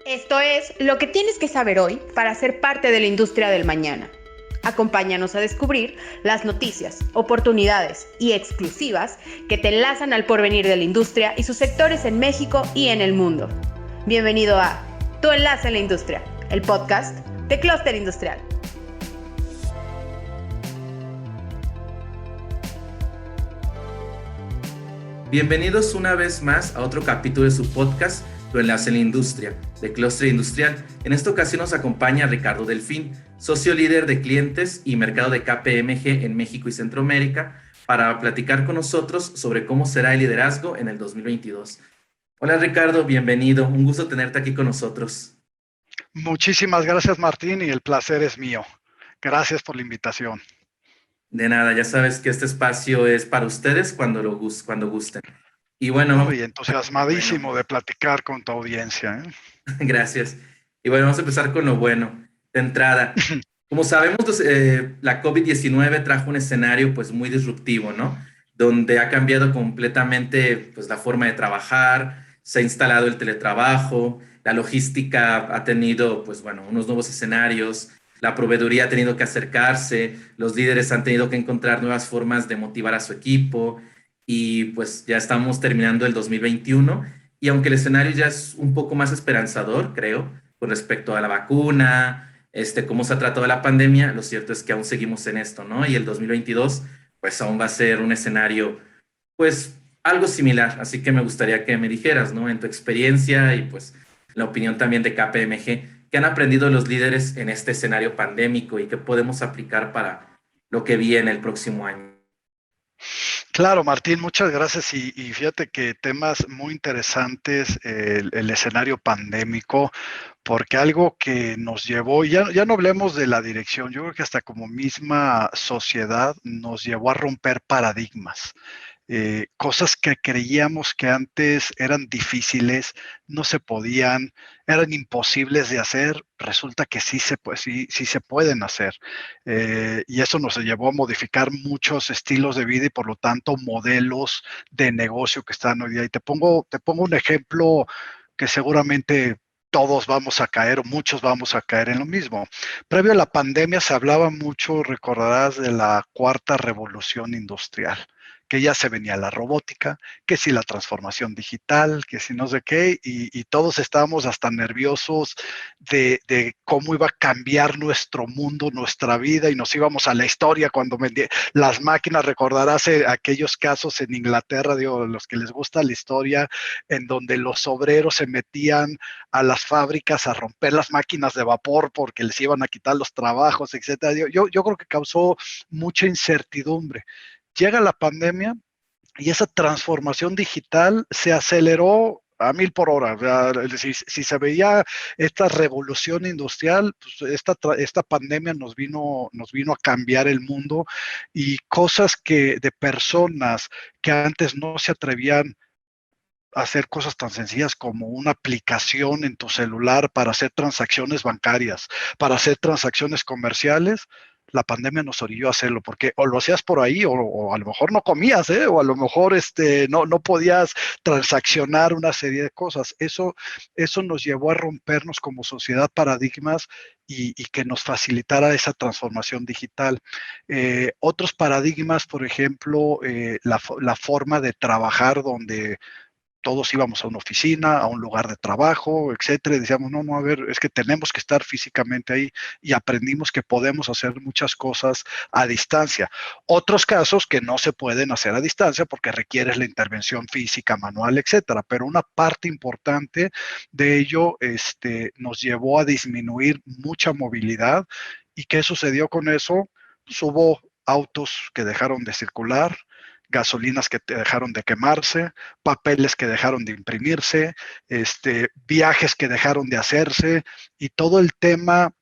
Esto es lo que tienes que saber hoy para ser parte de la industria del mañana. Acompáñanos a descubrir las noticias, oportunidades y exclusivas que te enlazan al porvenir de la industria y sus sectores en México y en el mundo. Bienvenido a Tu Enlace en la Industria, el podcast de Clúster Industrial. Bienvenidos una vez más a otro capítulo de su podcast, Tu Enlace en la Industria, de Clúster Industrial. En esta ocasión nos acompaña Ricardo Delfín, socio líder de clientes y mercado de KPMG en México y Centroamérica, para platicar con nosotros sobre cómo será el liderazgo en el 2022. Hola Ricardo, bienvenido. Un gusto tenerte aquí con nosotros. Muchísimas gracias, Martín, y el placer es mío. Gracias por la invitación. De nada, ya sabes que este espacio es para ustedes cuando gusten. Y bueno, No, vamos. y entusiasmadísimo de platicar con tu audiencia, ¿eh? Gracias. Y bueno, vamos a empezar con lo bueno. De entrada, como sabemos, la COVID-19 trajo un escenario pues muy disruptivo, ¿no? Donde ha cambiado completamente pues la forma de trabajar, se ha instalado el teletrabajo, la logística ha tenido pues bueno, unos nuevos escenarios, la proveeduría ha tenido que acercarse, los líderes han tenido que encontrar nuevas formas de motivar a su equipo y pues ya estamos terminando el 2021 y aunque el escenario ya es un poco más esperanzador, creo, con respecto a la vacuna, cómo se ha tratado la pandemia, lo cierto es que aún seguimos en esto, ¿no? Y el 2022, pues aún va a ser un escenario, pues algo similar. Así que me gustaría que me dijeras, ¿no? En tu experiencia y pues la opinión también de KPMG, ¿qué han aprendido los líderes en este escenario pandémico y qué podemos aplicar para lo que viene el próximo año? Claro, Martín, muchas gracias. Y fíjate que temas muy interesantes, el escenario pandémico, porque algo que nos llevó, ya no hablemos de la dirección, yo creo que hasta como misma sociedad nos llevó a romper paradigmas. Cosas que creíamos que antes eran difíciles, no se podían, eran imposibles de hacer, resulta que sí se pueden hacer. Y eso nos llevó a modificar muchos estilos de vida y por lo tanto modelos de negocio que están hoy día. Y te pongo un ejemplo que seguramente todos vamos a caer o muchos vamos a caer en lo mismo. Previo a la pandemia se hablaba mucho, recordarás, de la cuarta revolución industrial, que ya se venía la robótica, que si la transformación digital, que si no sé qué, y todos estábamos hasta nerviosos de cómo iba a cambiar nuestro mundo, nuestra vida, y nos íbamos a la historia cuando las máquinas, recordarás aquellos casos en Inglaterra, digo, los que les gusta la historia, en donde los obreros se metían a las fábricas a romper las máquinas de vapor porque les iban a quitar los trabajos, etcétera. Yo creo que causó mucha incertidumbre. Llega la pandemia y esa transformación digital se aceleró a 1000 por hora. O sea, es decir, si se veía esta revolución industrial, pues esta pandemia nos vino a cambiar el mundo, y cosas que de personas que antes no se atrevían a hacer cosas tan sencillas como una aplicación en tu celular para hacer transacciones bancarias, para hacer transacciones comerciales. La pandemia nos orilló a hacerlo, porque o lo hacías por ahí, o a lo mejor no comías, ¿eh? O a lo mejor no podías transaccionar una serie de cosas. Eso nos llevó a rompernos como sociedad paradigmas y que nos facilitara esa transformación digital. Otros paradigmas, por ejemplo, la forma de trabajar, donde todos íbamos a una oficina, a un lugar de trabajo, etcétera, y decíamos, no, a ver, es que tenemos que estar físicamente ahí, y aprendimos que podemos hacer muchas cosas a distancia. Otros casos que no se pueden hacer a distancia porque requieres la intervención física, manual, etcétera, pero una parte importante de ello nos llevó a disminuir mucha movilidad. ¿Y qué sucedió con eso? Pues hubo autos que dejaron de circular, gasolinas que dejaron de quemarse, papeles que dejaron de imprimirse, viajes que dejaron de hacerse, y todo el tema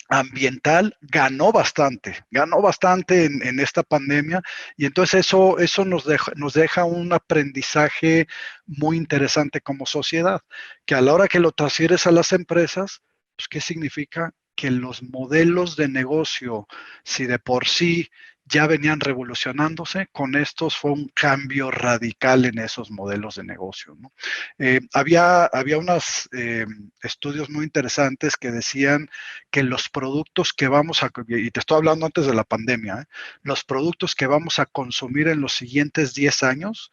ambiental ganó bastante en esta pandemia. Y entonces eso nos deja un aprendizaje muy interesante como sociedad, que a la hora que lo transfieres a las empresas, pues, ¿qué significa? Que los modelos de negocio, si de por sí ya venían revolucionándose. Con estos fue un cambio radical en esos modelos de negocio, ¿no? Había unos estudios muy interesantes que decían que los productos que vamos a, y te estoy hablando antes de la pandemia, los productos que vamos a consumir en los siguientes 10 años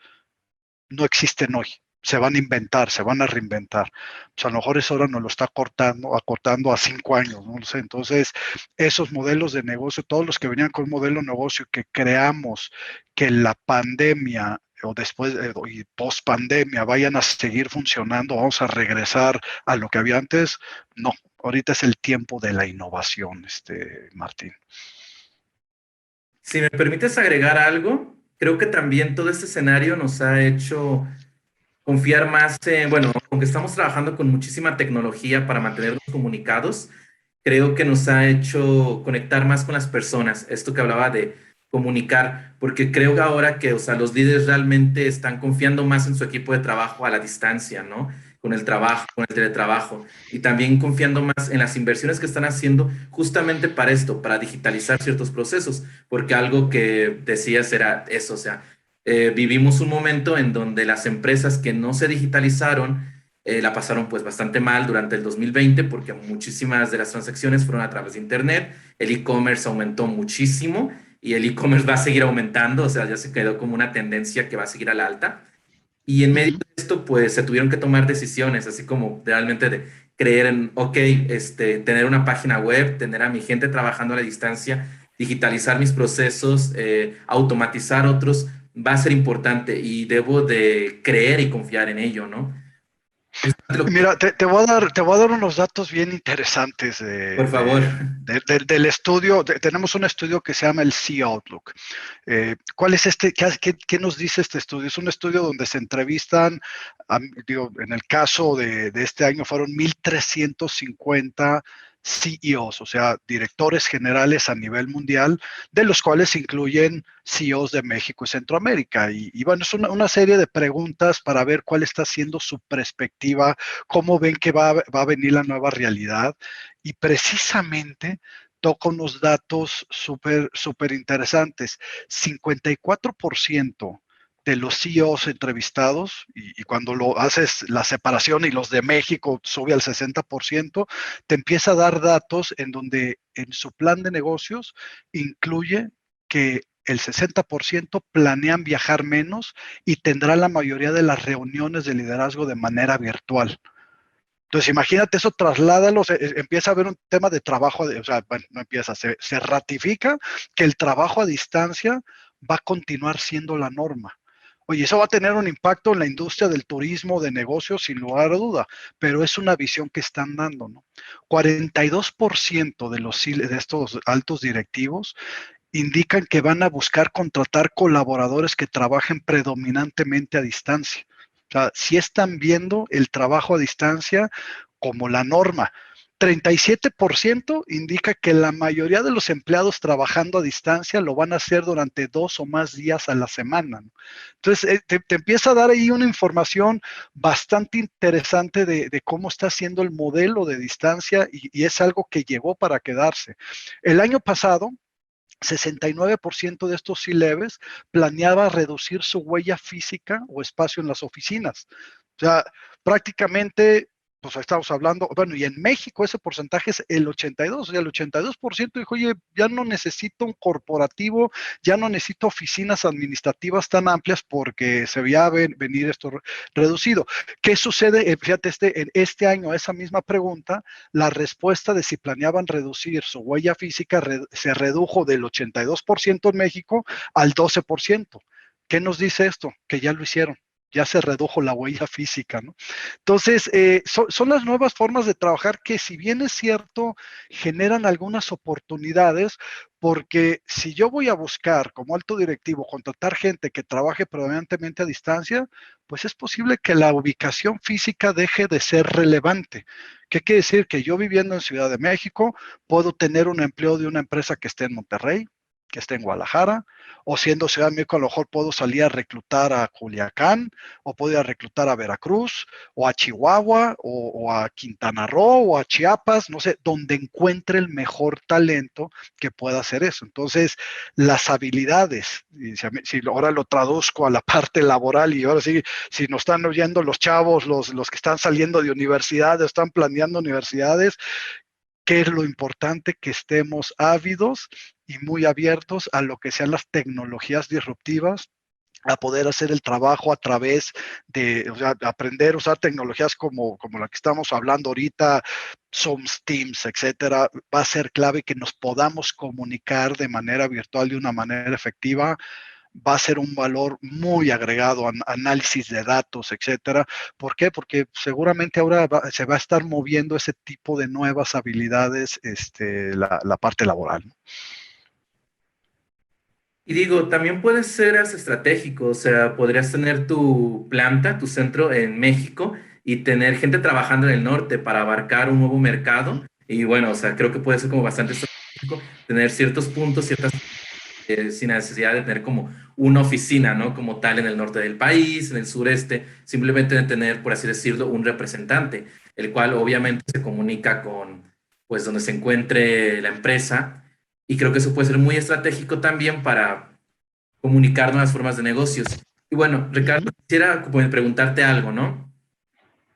no existen hoy. Se van a inventar, se van a reinventar. Pues a lo mejor eso ahora nos lo está acortando a 5 años, no lo sé. Entonces, esos modelos de negocio, todos los que venían con un modelo de negocio que creamos que la pandemia o después y post pandemia vayan a seguir funcionando, vamos a regresar a lo que había antes, no. Ahorita es el tiempo de la innovación, Martín. Si me permites agregar algo, creo que también todo este escenario nos ha hecho confiar más en, bueno, aunque estamos trabajando con muchísima tecnología para mantenernos comunicados, creo que nos ha hecho conectar más con las personas. Esto que hablaba de comunicar, porque creo que ahora que, o sea, los líderes realmente están confiando más en su equipo de trabajo a la distancia, ¿no? Con el trabajo, con el teletrabajo, y también confiando más en las inversiones que están haciendo justamente para esto, para digitalizar ciertos procesos, porque algo que decías era eso, o sea, vivimos un momento en donde las empresas que no se digitalizaron la pasaron pues bastante mal durante el 2020 porque muchísimas de las transacciones fueron a través de Internet, el e-commerce aumentó muchísimo y el e-commerce va a seguir aumentando, o sea, ya se quedó como una tendencia que va a seguir a la alta. Y en medio de esto, pues se tuvieron que tomar decisiones, así como realmente de creer en, ok, tener una página web, tener a mi gente trabajando a la distancia, digitalizar mis procesos, automatizar otros, va a ser importante y debo de creer y confiar en ello, ¿no? Mira, te voy a dar unos datos bien interesantes Por favor. del estudio. Tenemos un estudio que se llama el Sea Outlook. ¿Cuál es qué nos dice este estudio? Es un estudio donde se entrevistan, en el caso de este año fueron 1,350 CEOs, o sea, directores generales a nivel mundial, de los cuales se incluyen CEOs de México y Centroamérica. Y bueno, es una serie de preguntas para ver cuál está siendo su perspectiva, cómo ven que va a venir la nueva realidad. Y precisamente toca unos datos súper interesantes. 54% de los CEOs entrevistados, y cuando lo haces la separación y los de México sube al 60%, te empieza a dar datos en donde en su plan de negocios incluye que el 60% planean viajar menos y tendrá la mayoría de las reuniones de liderazgo de manera virtual. Entonces, imagínate eso, trasládalo, empieza a haber un tema de trabajo, o sea, bueno, no empieza, se ratifica que el trabajo a distancia va a continuar siendo la norma. Oye, eso va a tener un impacto en la industria del turismo, de negocios, sin lugar a duda, pero es una visión que están dando, ¿no? 42% de estos altos directivos indican que van a buscar contratar colaboradores que trabajen predominantemente a distancia. O sea, sí están viendo el trabajo a distancia como la norma. 37% indica que la mayoría de los empleados trabajando a distancia lo van a hacer durante 2 o más días a la semana, ¿no? Entonces, te empieza a dar ahí una información bastante interesante de cómo está siendo el modelo de distancia y es algo que llegó para quedarse. El año pasado, 69% de estos C-Levels planeaba reducir su huella física o espacio en las oficinas. O sea, prácticamente, pues estamos hablando, bueno, y en México ese porcentaje es el 82%, o sea, el 82% dijo, oye, ya no necesito un corporativo, ya no necesito oficinas administrativas tan amplias porque se veía venir esto reducido. ¿Qué sucede? Fíjate, en este año a esa misma pregunta, la respuesta de si planeaban reducir su huella física se redujo del 82% en México al 12%. ¿Qué nos dice esto? Que ya lo hicieron. Ya se redujo la huella física, ¿no? Entonces, son las nuevas formas de trabajar que, si bien es cierto, generan algunas oportunidades, porque si yo voy a buscar como alto directivo contratar gente que trabaje predominantemente a distancia, pues es posible que la ubicación física deje de ser relevante. ¿Qué quiere decir? Que yo viviendo en Ciudad de México puedo tener un empleo de una empresa que esté en Monterrey, que esté en Guadalajara, o siendo Ciudad de México, a lo mejor puedo salir a reclutar a Culiacán, o puedo ir a reclutar a Veracruz, o a Chihuahua, o a Quintana Roo, o a Chiapas, no sé, donde encuentre el mejor talento que pueda hacer eso. Entonces, las habilidades, y si ahora lo traduzco a la parte laboral, y ahora sí, si nos están oyendo los chavos, los que están saliendo de universidades, están planeando universidades, ¿qué es lo importante? Que estemos ávidos y muy abiertos a lo que sean las tecnologías disruptivas, a poder hacer el trabajo a través de, o sea, aprender a usar tecnologías como la que estamos hablando ahorita, Zooms, Teams, etcétera. Va a ser clave que nos podamos comunicar de manera virtual de una manera efectiva. Va a ser un valor muy agregado, análisis de datos, etcétera. ¿Por qué? Porque seguramente ahora se va a estar moviendo ese tipo de nuevas habilidades, la parte laboral, ¿no? Y digo, también puedes ser estratégico, o sea, podrías tener tu planta, tu centro en México y tener gente trabajando en el norte para abarcar un nuevo mercado. Y bueno, o sea, creo que puede ser como bastante estratégico tener ciertos puntos, ciertas sin necesidad de tener como una oficina, ¿no? Como tal en el norte del país, en el sureste, simplemente de tener, por así decirlo, un representante, el cual obviamente se comunica con, pues, donde se encuentre la empresa. Y creo que eso puede ser muy estratégico también para comunicar nuevas formas de negocios. Y bueno, Ricardo, quisiera como preguntarte algo, ¿no?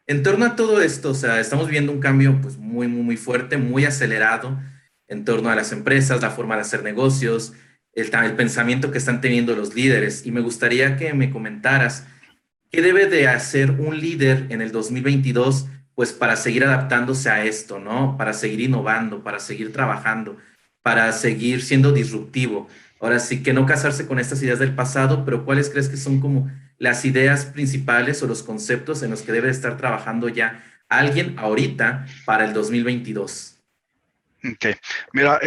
En torno a todo esto, o sea, estamos viendo un cambio pues muy, muy, muy fuerte, muy acelerado en torno a las empresas, la forma de hacer negocios, el pensamiento que están teniendo los líderes. Y me gustaría que me comentaras qué debe de hacer un líder en el 2022, pues para seguir adaptándose a esto, ¿no? Para seguir innovando, para seguir trabajando, para seguir siendo disruptivo. Ahora sí que no casarse con estas ideas del pasado, pero ¿cuáles crees que son como las ideas principales o los conceptos en los que debe estar trabajando ya alguien ahorita para el 2022? Ok, mira,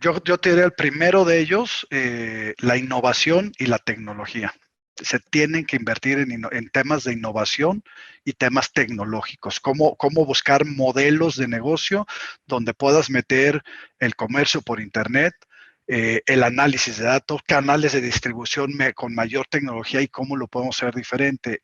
yo te diré el primero de ellos, la innovación y la tecnología. Se tienen que invertir en temas de innovación y temas tecnológicos. Cómo buscar modelos de negocio donde puedas meter el comercio por Internet, el análisis de datos, canales de distribución con mayor tecnología y cómo lo podemos hacer diferente.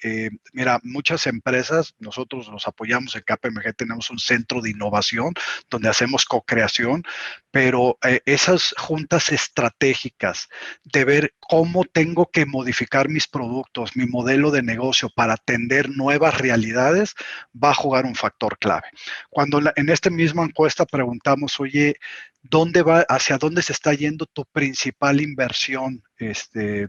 Mira, muchas empresas, nosotros los apoyamos en KPMG, tenemos un centro de innovación donde hacemos co-creación, pero esas juntas estratégicas de ver cómo tengo que modificar mis productos, mi modelo de negocio para atender nuevas realidades, va a jugar un factor clave. Cuando en esta misma encuesta preguntamos, oye, hacia dónde se está yendo tu principal inversión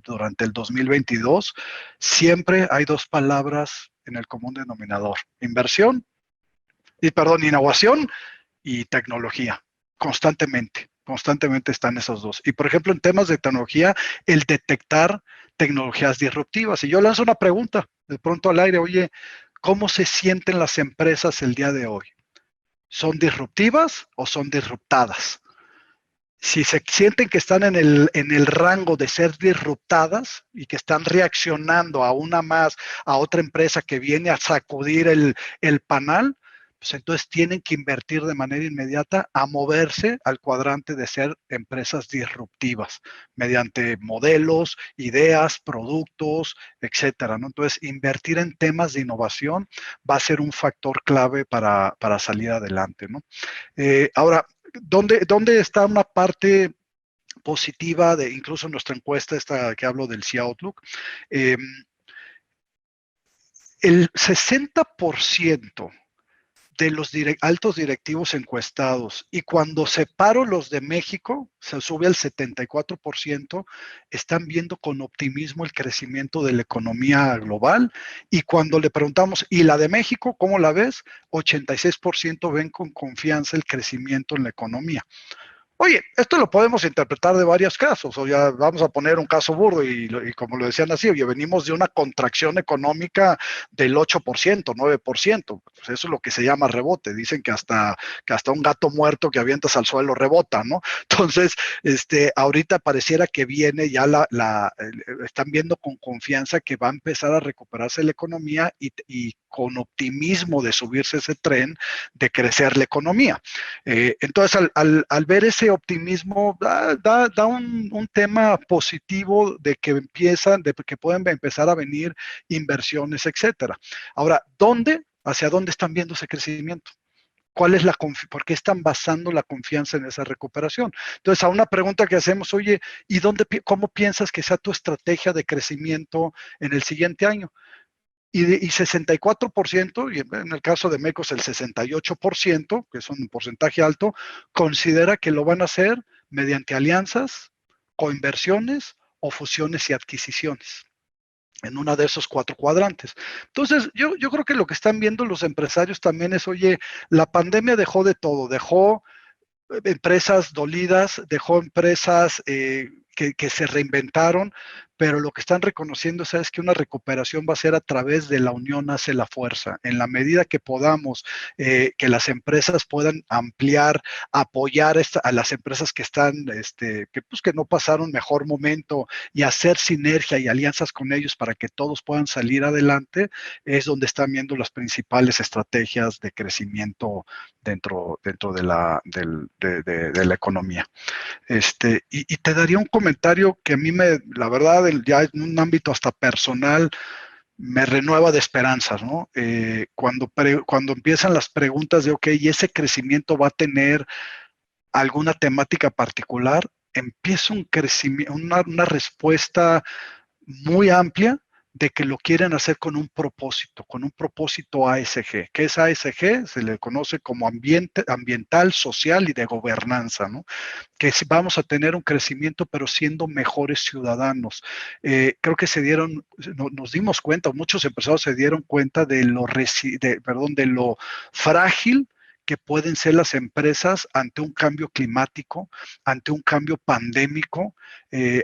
durante el 2022, siempre hay dos palabras en el común denominador: innovación y tecnología. Constantemente están esos dos. Y por ejemplo, en temas de tecnología, el detectar tecnologías disruptivas. Y yo lanzo una pregunta de pronto al aire: oye, ¿cómo se sienten las empresas el día de hoy? ¿Son disruptivas o son disruptadas? Si se sienten que están en el rango de ser disruptadas y que están reaccionando a otra empresa que viene a sacudir el panal, pues entonces tienen que invertir de manera inmediata a moverse al cuadrante de ser empresas disruptivas mediante modelos, ideas, productos, etcétera, ¿no? Entonces, invertir en temas de innovación va a ser un factor clave para salir adelante, ¿no? Ahora, ¿dónde está una parte positiva de incluso nuestra encuesta esta que hablo del Sea Outlook? El 60% de los altos directivos encuestados, y cuando separo los de México, se sube al 74%, están viendo con optimismo el crecimiento de la economía global. Y cuando le preguntamos, ¿y la de México, cómo la ves? 86% ven con confianza el crecimiento en la economía. Oye, esto lo podemos interpretar de varios casos, o ya vamos a poner un caso burdo y como lo decían así, oye, venimos de una contracción económica del 8%, 9%, pues eso es lo que se llama rebote. Dicen que hasta un gato muerto que avientas al suelo rebota, ¿no? Entonces, ahorita pareciera que viene ya están viendo con confianza que va a empezar a recuperarse la economía y con optimismo de subirse ese tren de crecer la economía. Entonces, al ver ese optimismo da un tema positivo de que de que pueden empezar a venir inversiones, etcétera. Ahora, ¿hacia dónde están viendo ese crecimiento? ¿Por qué están basando la confianza en esa recuperación? Entonces, a una pregunta que hacemos, oye, ¿y cómo piensas que sea tu estrategia de crecimiento en el siguiente año? Y 64%, y en el caso de Mecos el 68%, que es un porcentaje alto, considera que lo van a hacer mediante alianzas, coinversiones o fusiones y adquisiciones en una de esos 4 cuadrantes. Entonces, yo creo que lo que están viendo los empresarios también es, oye, la pandemia dejó de todo, dejó empresas dolidas, dejó empresas que se reinventaron, pero lo que están reconociendo es que una recuperación va a ser a través de la unión hace la fuerza. En la medida que podamos, que las empresas puedan ampliar, apoyar a las empresas que están, que no pasaron mejor momento y hacer sinergia y alianzas con ellos para que todos puedan salir adelante, es donde están viendo las principales estrategias de crecimiento dentro de la economía. Y te daría un comentario que a mí la verdad, ya en un ámbito hasta personal, me renueva de esperanzas, ¿no? Cuando empiezan las preguntas de, ok, ¿y ese crecimiento va a tener alguna temática particular? Empieza un crecimiento, una respuesta muy amplia de que lo quieren hacer con un propósito ASG. ¿Qué es ASG? Se le conoce como ambiental, social y de gobernanza, ¿no? Que vamos a tener un crecimiento, pero siendo mejores ciudadanos. Creo que nos dimos cuenta, muchos empresarios se dieron cuenta de lo frágil que pueden ser las empresas ante un cambio climático, ante un cambio pandémico,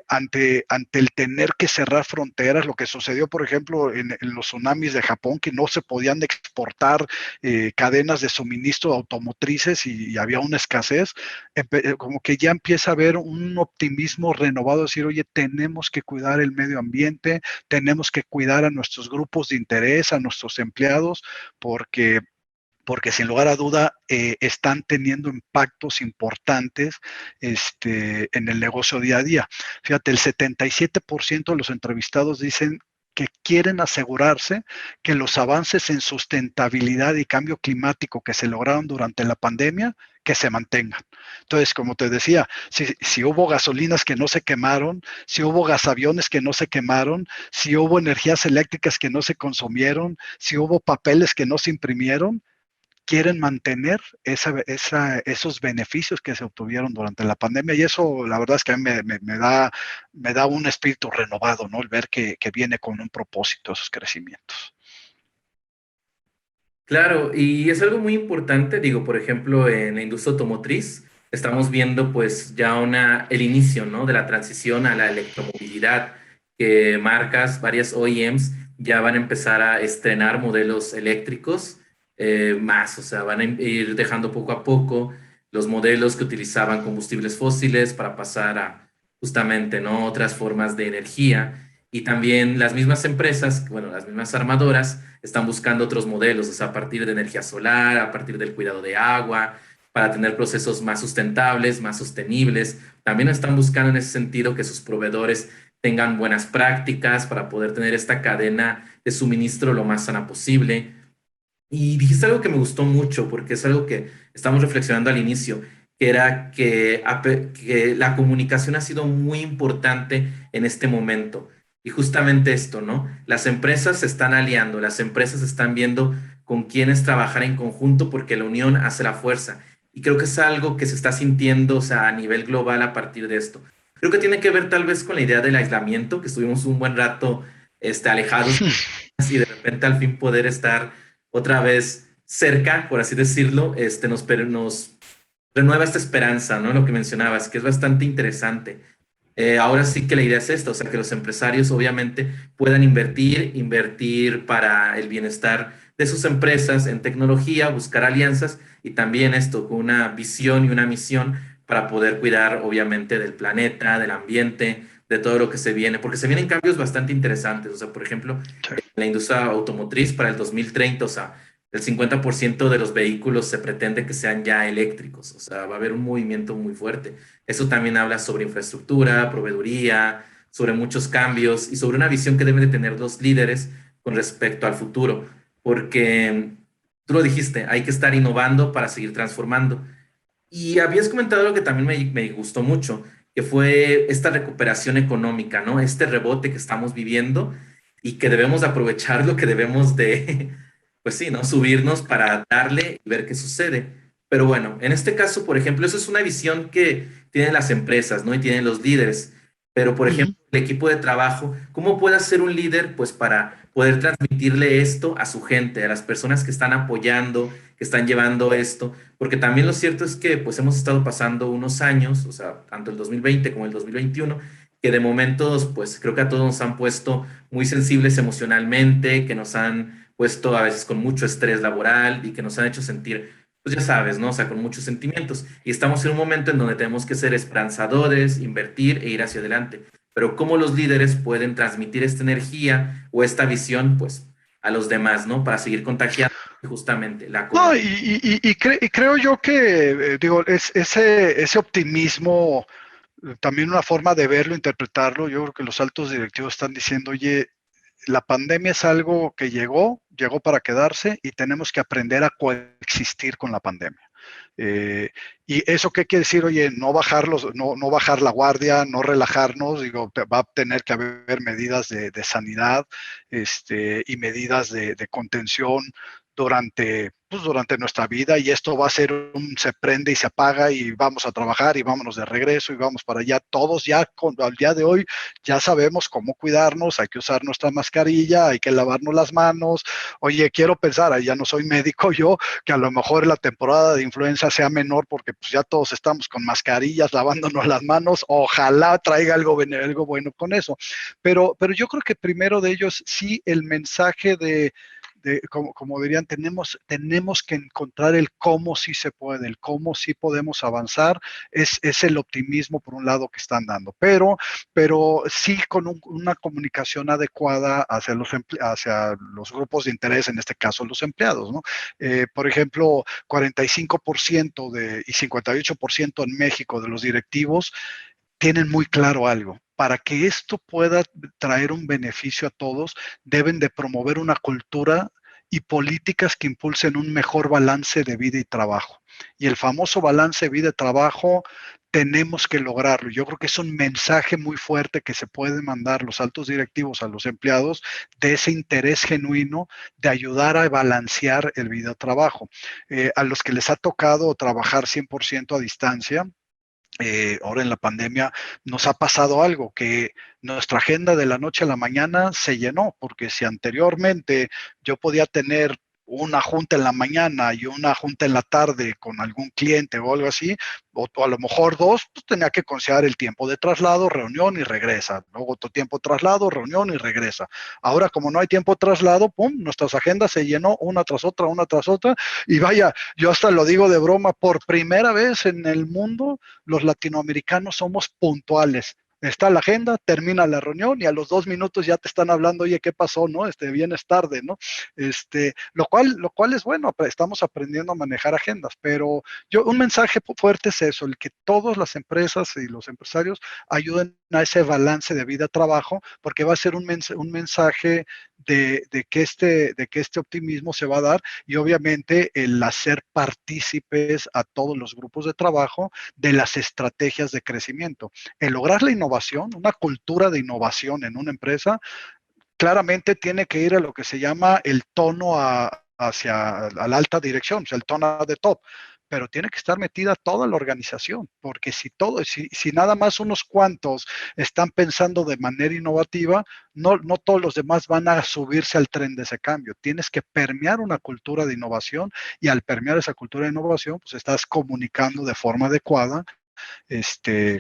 ante el tener que cerrar fronteras, lo que sucedió, por ejemplo, en los tsunamis de Japón, que no se podían exportar cadenas de suministro automotrices y había una escasez, como que ya empieza a haber un optimismo renovado, decir, oye, tenemos que cuidar el medio ambiente, tenemos que cuidar a nuestros grupos de interés, a nuestros empleados, porque sin lugar a duda están teniendo impactos importantes en el negocio día a día. Fíjate, el 77% de los entrevistados dicen que quieren asegurarse que los avances en sustentabilidad y cambio climático que se lograron durante la pandemia, que se mantengan. Entonces, como te decía, si hubo gasolinas que no se quemaron, si hubo gasaviones que no se quemaron, si hubo energías eléctricas que no se consumieron, si hubo papeles que no se imprimieron, quieren mantener esos beneficios que se obtuvieron durante la pandemia, y eso la verdad es que a mí me da un espíritu renovado, ¿no? El ver que viene con un propósito esos crecimientos. Claro, y es algo muy importante, digo, por ejemplo, en la industria automotriz estamos viendo pues ya el inicio, ¿no? De la transición a la electromovilidad, que varias OEMs ya van a empezar a estrenar modelos eléctricos más, o sea, van a ir dejando poco a poco los modelos que utilizaban combustibles fósiles para pasar a justamente, ¿no? Otras formas de energía. Y también las mismas empresas, bueno, las mismas armadoras están buscando otros modelos, o sea, a partir de energía solar, a partir del cuidado de agua, para tener procesos más sustentables, más sostenibles. También están buscando en ese sentido que sus proveedores tengan buenas prácticas para poder tener esta cadena de suministro lo más sana posible. Y dijiste algo que me gustó mucho, porque es algo que estamos reflexionando al inicio, que era que la comunicación ha sido muy importante en este momento. Y justamente esto, ¿no? Las empresas se están aliando, las empresas están viendo con quiénes trabajar en conjunto porque la unión hace la fuerza. Y creo que es algo que se está sintiendo, o sea, a nivel global a partir de esto. Creo que tiene que ver tal vez con la idea del aislamiento, que estuvimos un buen rato alejados y de repente al fin poder estar otra vez cerca, por así decirlo, nos renueva esta esperanza, ¿no? Lo que mencionabas, que es bastante interesante. Ahora sí que la idea es esta, o sea, que los empresarios obviamente puedan invertir para el bienestar de sus empresas en tecnología, buscar alianzas y también esto con una visión y una misión para poder cuidar obviamente del planeta, del ambiente, de todo lo que se viene, porque se vienen cambios bastante interesantes, o sea, por ejemplo, Sí. la industria automotriz para el 2030, o sea, el 50% de los vehículos se pretende que sean ya eléctricos, o sea, va a haber un movimiento muy fuerte. Eso también habla sobre infraestructura, proveeduría, sobre muchos cambios y sobre una visión que deben de tener los líderes con respecto al futuro, porque tú lo dijiste, hay que estar innovando para seguir transformando. Y habías comentado algo que también me gustó mucho, que fue esta recuperación económica, ¿no? Este rebote que estamos viviendo y que debemos de aprovechar lo que debemos de, pues sí, ¿no? Subirnos para darle y ver qué sucede. Pero bueno, en este caso, por ejemplo, eso es una visión que tienen las empresas, ¿no? Y tienen los líderes. Pero, por Ujú. ejemplo, el equipo de trabajo, ¿cómo puede ser un líder, pues, para poder transmitirle esto a su gente, a las personas que están apoyando, que están llevando esto? Porque también lo cierto es que pues hemos estado pasando unos años, o sea, tanto el 2020 como el 2021, que de momentos pues creo que a todos nos han puesto muy sensibles emocionalmente, que nos han puesto a veces con mucho estrés laboral y que nos han hecho sentir, pues ya sabes, ¿no? O sea, con muchos sentimientos. Y estamos en un momento en donde tenemos que ser esperanzadores, invertir e ir hacia adelante. Pero ¿cómo los líderes pueden transmitir esta energía o esta visión, pues, a los demás, ¿no? Para seguir contagiando justamente la No, comunidad. y creo yo que, digo, ese optimismo, también una forma de verlo, interpretarlo, yo creo que los altos directivos están diciendo, oye, la pandemia es algo que llegó para quedarse y tenemos que aprender a coexistir con la pandemia. Eh, ¿Y eso qué quiere decir? Oye, no bajar la guardia, no relajarnos, digo, va a tener que haber medidas de sanidad, y medidas de contención durante nuestra vida, y esto va a ser se prende y se apaga y vamos a trabajar y vámonos de regreso y vamos para allá. Todos ya al día de hoy ya sabemos cómo cuidarnos, hay que usar nuestra mascarilla, hay que lavarnos las manos. Oye, quiero pensar, ya no soy médico yo, que a lo mejor la temporada de influenza sea menor porque pues ya todos estamos con mascarillas, lavándonos las manos. Ojalá traiga algo bueno con eso. Pero yo creo que primero de ellos sí el mensaje como dirían, tenemos que encontrar el cómo sí se puede, el cómo sí podemos avanzar, es el optimismo por un lado que están dando, pero sí con una comunicación adecuada hacia los grupos de interés, en este caso los empleados, ¿no? Por ejemplo, 45% y 58% en México de los directivos tienen muy claro algo. Para que esto pueda traer un beneficio a todos, deben de promover una cultura y políticas que impulsen un mejor balance de vida y trabajo. Y el famoso balance de vida y trabajo tenemos que lograrlo. Yo creo que es un mensaje muy fuerte que se puede mandar los altos directivos a los empleados de ese interés genuino de ayudar a balancear el vida y trabajo. A los que les ha tocado trabajar 100% a distancia, ahora en la pandemia nos ha pasado algo, que nuestra agenda de la noche a la mañana se llenó, porque si anteriormente yo podía tener una junta en la mañana y una junta en la tarde con algún cliente o algo así, o a lo mejor dos, pues tenía que considerar el tiempo de traslado, reunión y regresa. Luego otro tiempo traslado, reunión y regresa. Ahora, como no hay tiempo de traslado, pum, nuestras agendas se llenó una tras otra. Y vaya, yo hasta lo digo de broma, por primera vez en el mundo, los latinoamericanos somos puntuales. Está la agenda, termina la reunión y a los 2 minutos ya te están hablando, oye, ¿qué pasó? ¿No? Vienes tarde, ¿no? Lo cual es bueno, estamos aprendiendo a manejar agendas, pero un mensaje fuerte es eso, el que todas las empresas y los empresarios ayuden a ese balance de vida-trabajo, porque va a ser un mensaje de que este optimismo se va a dar, y obviamente el hacer partícipes a todos los grupos de trabajo de las estrategias de crecimiento. El lograr la innovación, una cultura de innovación en una empresa, claramente tiene que ir a lo que se llama el tono hacia a la alta dirección, o sea, el tono de top, pero tiene que estar metida toda la organización, porque si nada más unos cuantos están pensando de manera innovativa, no todos los demás van a subirse al tren de ese cambio. Tienes que permear una cultura de innovación, y al permear esa cultura de innovación, pues estás comunicando de forma adecuada,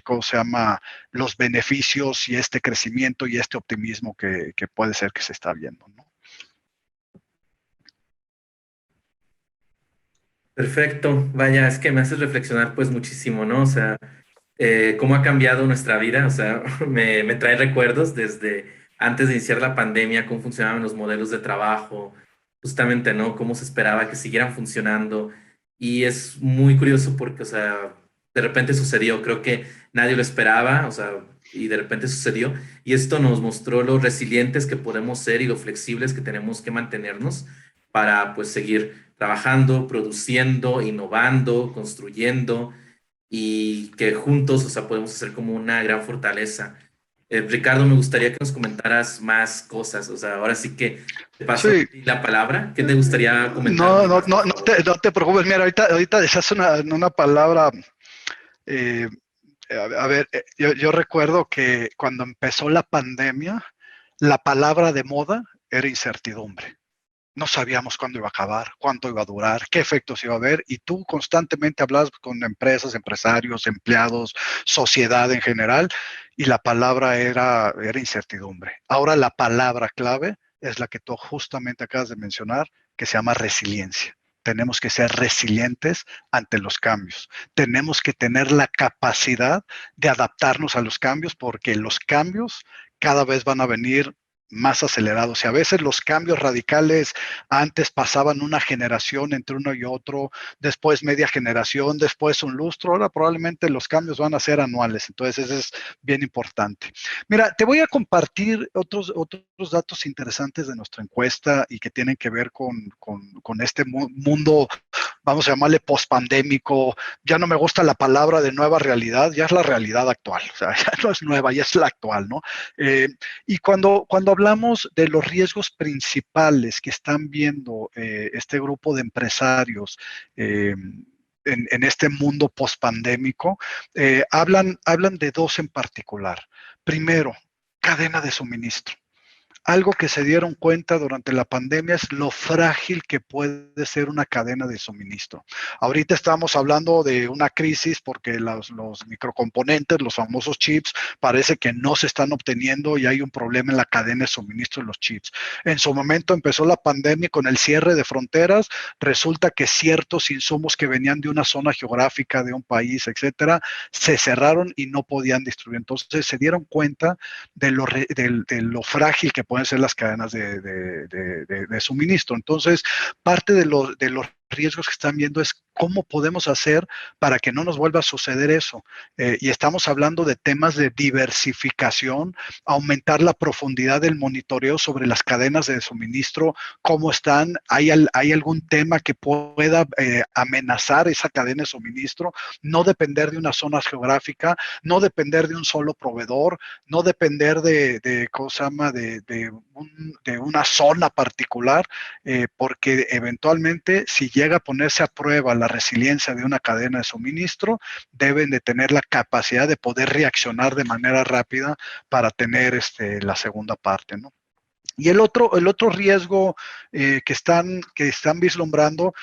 ¿cómo se llama? Los beneficios y este crecimiento y este optimismo que puede ser que se está viendo, ¿no? Perfecto, vaya, es que me haces reflexionar pues muchísimo, ¿no? O sea, cómo ha cambiado nuestra vida, o sea, me trae recuerdos desde antes de iniciar la pandemia, cómo funcionaban los modelos de trabajo, justamente, ¿no? Cómo se esperaba que siguieran funcionando. Y es muy curioso porque, o sea, de repente sucedió, creo que nadie lo esperaba, o sea, y de repente sucedió. Y esto nos mostró lo resilientes que podemos ser y lo flexibles que tenemos que mantenernos para, pues, seguir trabajando, produciendo, innovando, construyendo y que juntos, o sea, podemos hacer como una gran fortaleza. Ricardo, me gustaría que nos comentaras más cosas, o sea, ahora sí que te paso a Sí, ti la palabra. ¿Qué te gustaría no, comentarnos no, más, por no, favor? no te preocupes. Mira, ahorita decías una palabra. eh, a ver, yo recuerdo que cuando empezó la pandemia, la palabra de moda era incertidumbre. No sabíamos cuándo iba a acabar, cuánto iba a durar, qué efectos iba a haber, y tú constantemente hablas con empresas, empresarios, empleados, sociedad en general, y la palabra era incertidumbre. Ahora la palabra clave es la que tú justamente acabas de mencionar, que se llama resiliencia. Tenemos que ser resilientes ante los cambios. Tenemos que tener la capacidad de adaptarnos a los cambios porque los cambios cada vez van a venir más acelerados. Y a veces los cambios radicales antes pasaban una generación entre uno y otro, después media generación, después un lustro. Ahora probablemente los cambios van a ser anuales. Entonces, eso es bien importante. Mira, te voy a compartir otros datos interesantes de nuestra encuesta y que tienen que ver con este mundo, vamos a llamarle pospandémico. Ya no me gusta la palabra de nueva realidad, ya es la realidad actual. O sea, ya no es nueva, ya es la actual, ¿no? Y cuando hablamos de los riesgos principales que están viendo este grupo de empresarios en este mundo pospandémico, hablan de dos en particular. Primero, cadena de suministro. Algo que se dieron cuenta durante la pandemia es lo frágil que puede ser una cadena de suministro. Ahorita estamos hablando de una crisis porque los microcomponentes, los famosos chips, parece que no se están obteniendo y hay un problema en la cadena de suministro de los chips. En su momento empezó la pandemia con el cierre de fronteras, resulta que ciertos insumos que venían de una zona geográfica, de un país, etcétera, se cerraron y no podían distribuir. Entonces se dieron cuenta de lo frágil que pueden ser las cadenas de suministro. Entonces, parte de los riesgos que están viendo es cómo podemos hacer para que no nos vuelva a suceder eso. Y estamos hablando de temas de diversificación, aumentar la profundidad del monitoreo sobre las cadenas de suministro, cómo están, hay algún tema que pueda amenazar esa cadena de suministro, no depender de una zona geográfica, no depender de un solo proveedor, no depender ¿cómo se llama? De una zona particular, porque eventualmente si llega a ponerse a prueba la resiliencia de una cadena de suministro, deben de tener la capacidad de poder reaccionar de manera rápida para tener la segunda parte, ¿no? Y el otro riesgo que están vislumbrando,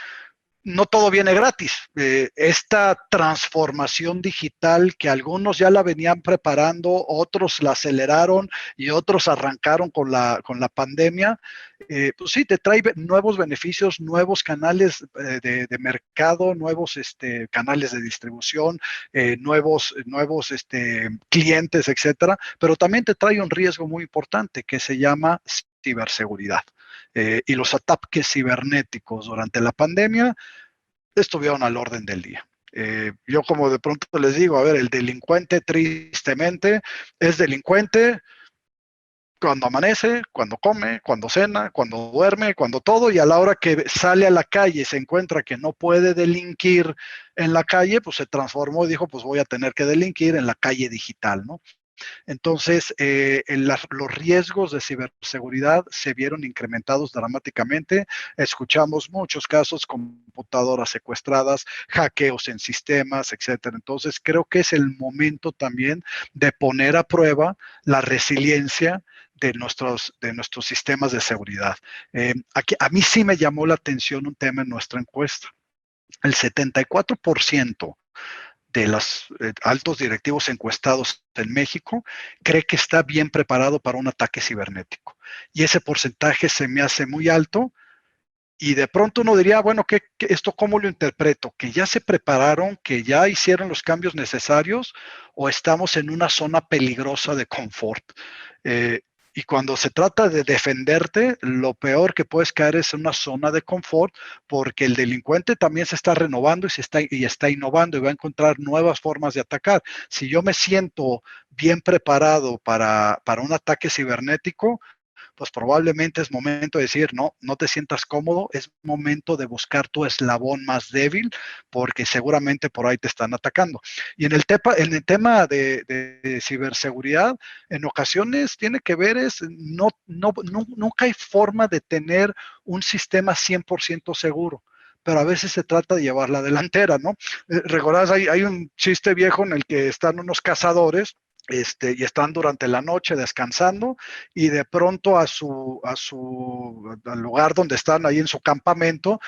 no todo viene gratis. Esta transformación digital que algunos ya la venían preparando, otros la aceleraron y otros arrancaron con la pandemia, pues sí, te trae nuevos beneficios, nuevos canales de mercado, nuevos canales de distribución, nuevos clientes, etcétera, pero también te trae un riesgo muy importante que se llama ciberseguridad. Y los ataques cibernéticos durante la pandemia estuvieron al orden del día. Yo como de pronto les digo, a ver, el delincuente tristemente es delincuente cuando amanece, cuando come, cuando cena, cuando duerme, cuando todo, y a la hora que sale a la calle y se encuentra que no puede delinquir en la calle, pues se transformó y dijo, pues voy a tener que delinquir en la calle digital, ¿no? Entonces, los riesgos de ciberseguridad se vieron incrementados dramáticamente. Escuchamos muchos casos, computadoras secuestradas, hackeos en sistemas, etcétera. Entonces, creo que es el momento también de poner a prueba la resiliencia de nuestros sistemas de seguridad. A mí sí me llamó la atención un tema en nuestra encuesta. El 74% de los altos directivos encuestados en México cree que está bien preparado para un ataque cibernético. Y ese porcentaje se me hace muy alto y de pronto uno diría, bueno, ¿esto cómo lo interpreto? ¿Que ya se prepararon, que ya hicieron los cambios necesarios o estamos en una zona peligrosa de confort? Y cuando se trata de defenderte, lo peor que puedes caer es en una zona de confort, porque el delincuente también se está renovando y está innovando y va a encontrar nuevas formas de atacar. Si yo me siento bien preparado para un ataque cibernético, pues probablemente es momento de decir, no te sientas cómodo, es momento de buscar tu eslabón más débil, porque seguramente por ahí te están atacando. Y en el tema de ciberseguridad, en ocasiones tiene que ver nunca hay forma de tener un sistema 100% seguro, pero a veces se trata de llevar la delantera, ¿no? ¿Recordás? Hay un chiste viejo en el que están unos cazadores y están durante la noche descansando y de pronto al lugar donde están ahí en su campamento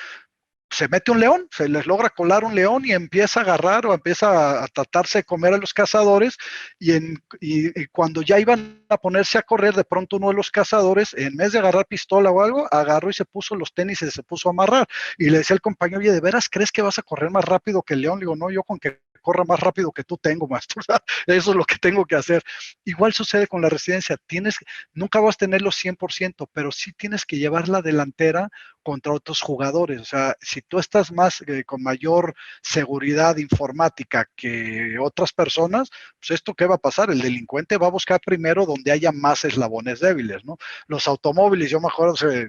se mete un león, se les logra colar un león y empieza a agarrar o empieza a tratarse de comer a los cazadores y cuando ya iban a ponerse a correr, de pronto uno de los cazadores, en vez de agarrar pistola o algo, agarró y se puso los tenis y se puso a amarrar. Y le decía al compañero, oye, ¿de veras crees que vas a correr más rápido que el león? Le digo, no, yo con que corra más rápido que tú tengo, maestro. Eso es lo que tengo que hacer. Igual sucede con la residencia. Nunca vas a tener los 100%, pero sí tienes que llevar la delantera contra otros jugadores. O sea, si tú estás con mayor seguridad informática que otras personas, pues esto ¿qué va a pasar? El delincuente va a buscar primero donde haya más eslabones débiles, ¿no? Los automóviles, yo me acuerdo, ¿te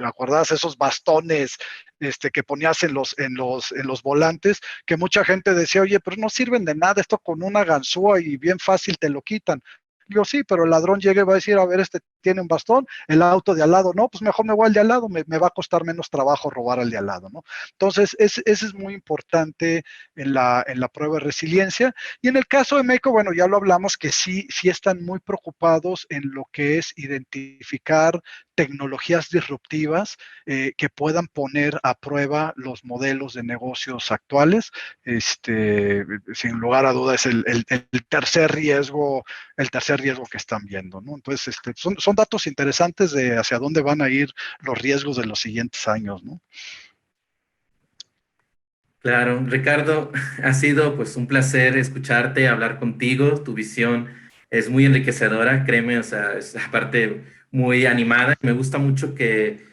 acordás esos bastones que ponías en los volantes, que mucha gente decía, oye, pero no sirven de nada, esto con una ganzúa y bien fácil te lo quitan? Digo, sí, pero el ladrón llega y va a decir, a ver, tiene un bastón, el auto de al lado, no, pues mejor me voy al de al lado, me va a costar menos trabajo robar al de al lado, ¿no? Entonces, ese es muy importante en la prueba de resiliencia. Y en el caso de México, bueno, ya lo hablamos, que sí están muy preocupados en lo que es identificar tecnologías disruptivas que puedan poner a prueba los modelos de negocios actuales. Sin lugar a dudas, es el tercer riesgo que están viendo, ¿no? Entonces, son datos interesantes de hacia dónde van a ir los riesgos de los siguientes años, ¿no? Claro, Ricardo, ha sido pues un placer escucharte, hablar contigo. Tu visión es muy enriquecedora, créeme, o sea, es aparte muy animada. Me gusta mucho que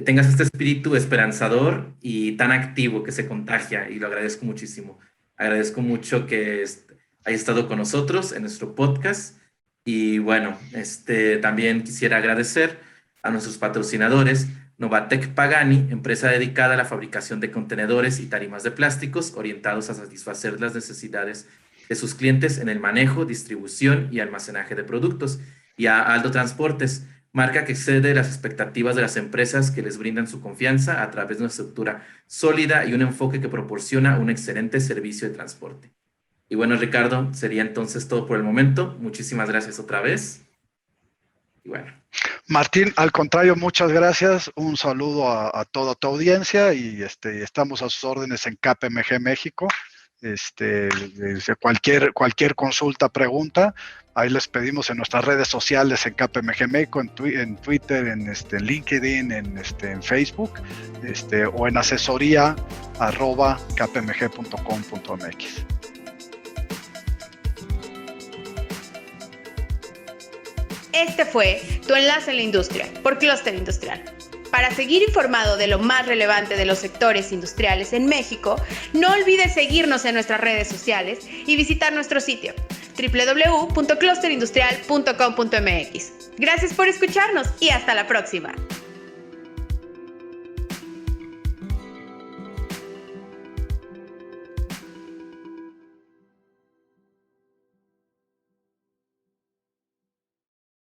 tengas este espíritu esperanzador y tan activo que se contagia y lo agradezco muchísimo. Agradezco mucho que hayas estado con nosotros en nuestro podcast y bueno, también quisiera agradecer a nuestros patrocinadores, Novatec Pagani, empresa dedicada a la fabricación de contenedores y tarimas de plásticos orientados a satisfacer las necesidades de sus clientes en el manejo, distribución y almacenaje de productos, y a Aldo Transportes, marca que excede las expectativas de las empresas que les brindan su confianza a través de una estructura sólida y un enfoque que proporciona un excelente servicio de transporte. Y bueno, Ricardo, sería entonces todo por el momento. Muchísimas gracias otra vez. Y bueno. Martín, al contrario, muchas gracias. Un saludo a toda tu audiencia y estamos a sus órdenes en KPMG México. Cualquier consulta, pregunta, ahí les pedimos en nuestras redes sociales en KPMG México, en Twitter, en LinkedIn, en Facebook, o en asesoría@kpmg.com.mx. Este fue tu enlace en la industria por Clúster Industrial. Para seguir informado de lo más relevante de los sectores industriales en México, no olvides seguirnos en nuestras redes sociales y visitar nuestro sitio www.clusterindustrial.com.mx. Gracias por escucharnos y hasta la próxima.